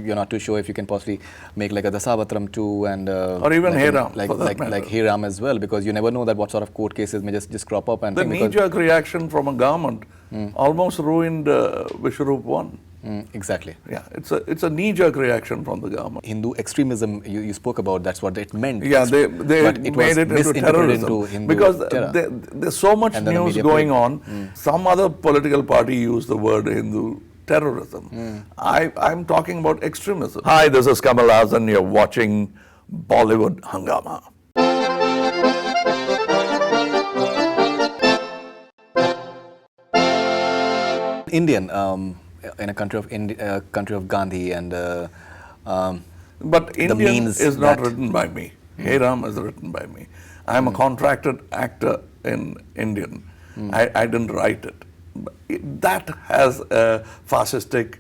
you're not too sure if you can possibly make like a Dasavathram 2 and or even like Hey Ram, like Hey Ram as well, because you never know that what sort of court cases may just crop up. And the knee-jerk reaction from a government almost ruined Vishwaroop 1. Exactly. Yeah, it's a knee-jerk reaction from the government. Hindu extremism you spoke about, that's what it meant. Yeah, they but it made it into terrorism into Hindu because terror. there's so much news going on. Some other political party used the word Hindu terrorism. I'm talking about extremism. Hi, this is Kamal Haasan. You're watching Bollywood Hungama. Indian in a country of Gandhi and but Indian is not written by me. Hey Ram is written by me. I'm a contracted actor in Indian. I didn't write it. That has a fascistic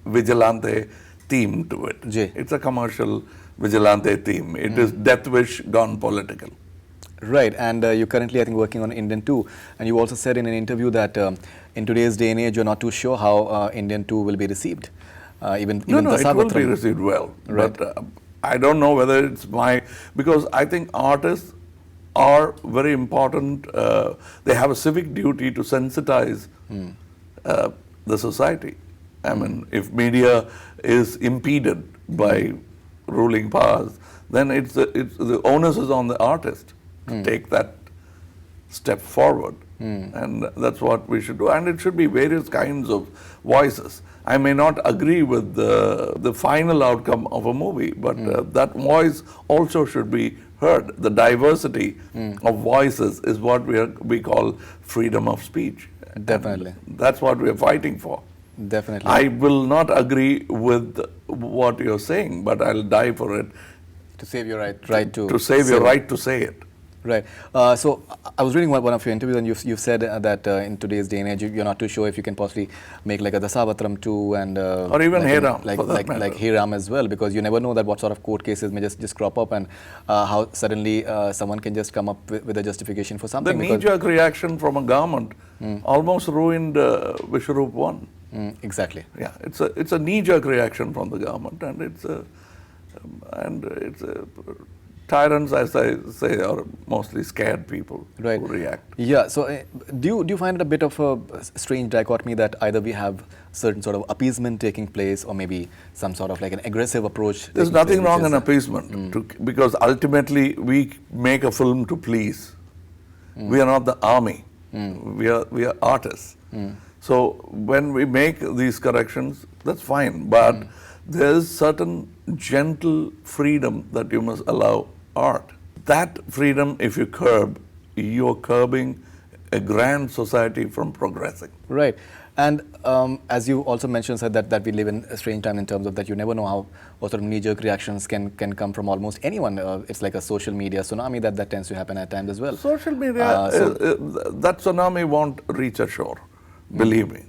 vigilante theme to it. It's a commercial vigilante theme. It is death wish gone political. Right, and you're currently, I think, working on Indian 2, and you also said in an interview that in today's day and age, you're not too sure how Indian 2 will be received. No, it will be received well. Right. But I don't know whether it's because I think artists are very important. They have a civic duty to sensitize the society. I mean, if media is impeded by ruling powers, then the onus is on the artist to take that step forward. And that's what we should do. And it should be various kinds of voices. I may not agree with the final outcome of a movie, but that voice also should be heard. The diversity of voices is what we call freedom of speech. Definitely. And that's what we are fighting for. Definitely. I will not agree with what you're saying, but I'll die for it. To save your right to save your right to say it. Right. So I was reading one of your interviews, and you've said that in today's day and age, you're not too sure if you can possibly make like a Dasavathram 2 and or even like Hey Ram, like Hey Ram as well, because you never know that what sort of court cases may just crop up, and how suddenly someone can just come up with a justification for something. The knee-jerk reaction from a government almost ruined Vishwaroop 1. Exactly. Yeah, it's a knee-jerk reaction from the government, and it's tyrants, as I say, are mostly scared people who react. Yeah. So, do you find it a bit of a strange dichotomy that either we have certain sort of appeasement taking place, or maybe some sort of like an aggressive approach? There's nothing wrong in appeasement, because ultimately we make a film to please. We are not the army. We are artists. So when we make these corrections, that's fine. But there's certain gentle freedom that you must allow art. That freedom, if you curb, you're curbing a grand society from progressing. Right. And as you also mentioned, sir, that we live in a strange time in terms of that you never know how what sort of knee-jerk reactions can come from almost anyone. It's like a social media tsunami that tends to happen at times as well. Social media, that tsunami won't reach ashore, believe me.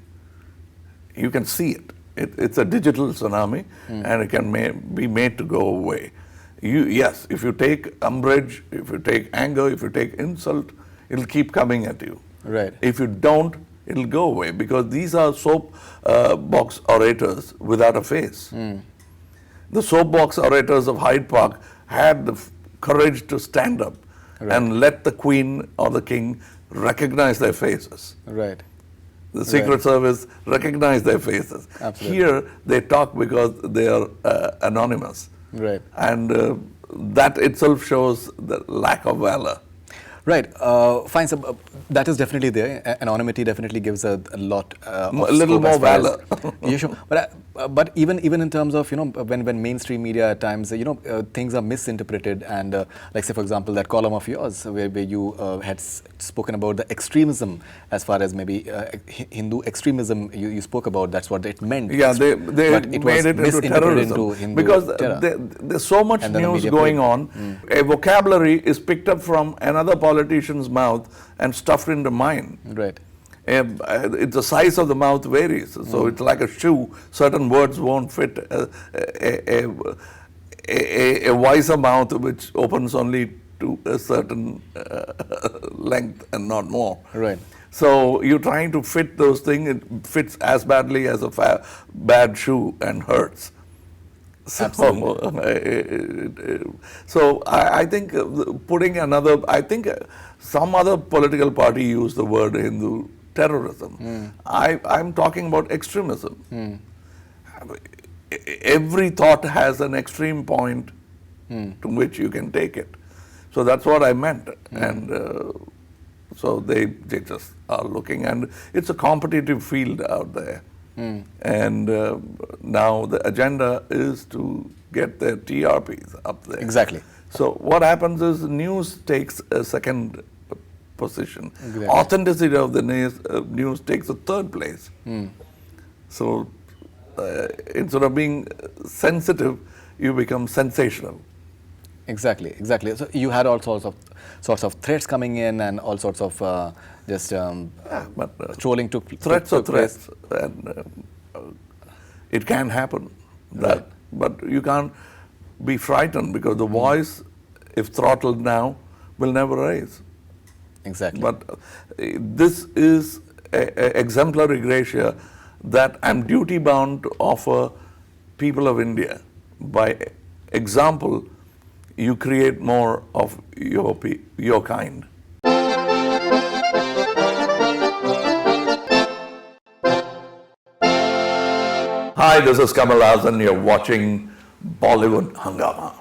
You can see it. It's a digital tsunami, and it can be made to go away. Yes, if you take umbrage, if you take anger, if you take insult, it'll keep coming at you. Right. If you don't, it'll go away, because these are soapbox orators without a face. The soapbox orators of Hyde Park had the courage to stand up and let the Queen or the King recognize their faces. Right. The Secret Service recognize their faces. Absolutely. Here, they talk because they are anonymous. Right. And that itself shows the lack of valor. Right. Fine. So that is definitely there. Anonymity definitely gives a lot. A little more valor. Yeah, sure. But even in terms of when mainstream media at times things are misinterpreted, and like say for example that column of yours where you had spoken about the extremism as far as maybe Hindu extremism you spoke about, that's what it meant. Yeah, they made it into terrorism because there's so much news going on. A vocabulary is picked up from another politician's mouth and stuffed into mine. Right. It's the size of the mouth varies, so it's like a shoe. Certain words won't fit a wiser mouth, which opens only to a certain length and not more. Right. So you're trying to fit those things, it fits as badly as a bad shoe and hurts. So, so I think putting another, I think some other political party used the word Hindu terrorism. I'm talking about extremism. Every thought has an extreme point to which you can take it. So that's what I meant. And so they just are looking, and it's a competitive field out there. And now the agenda is to get their TRPs up there. Exactly. So what happens is news takes a second position. Exactly. Authenticity of the news takes a third place. So instead of being sensitive, you become sensational. Exactly, exactly. So you had all sorts of threats coming in, and all sorts of trolling took Threats are place. threats, and it can happen. But you can't be frightened, because the voice, if throttled now, will never raise. Exactly. But this is a exemplary gratia that I'm duty bound to offer people of India. By example, you create more of your kind. Hi, this is Kamal Haasan. You're watching Bollywood Hungama.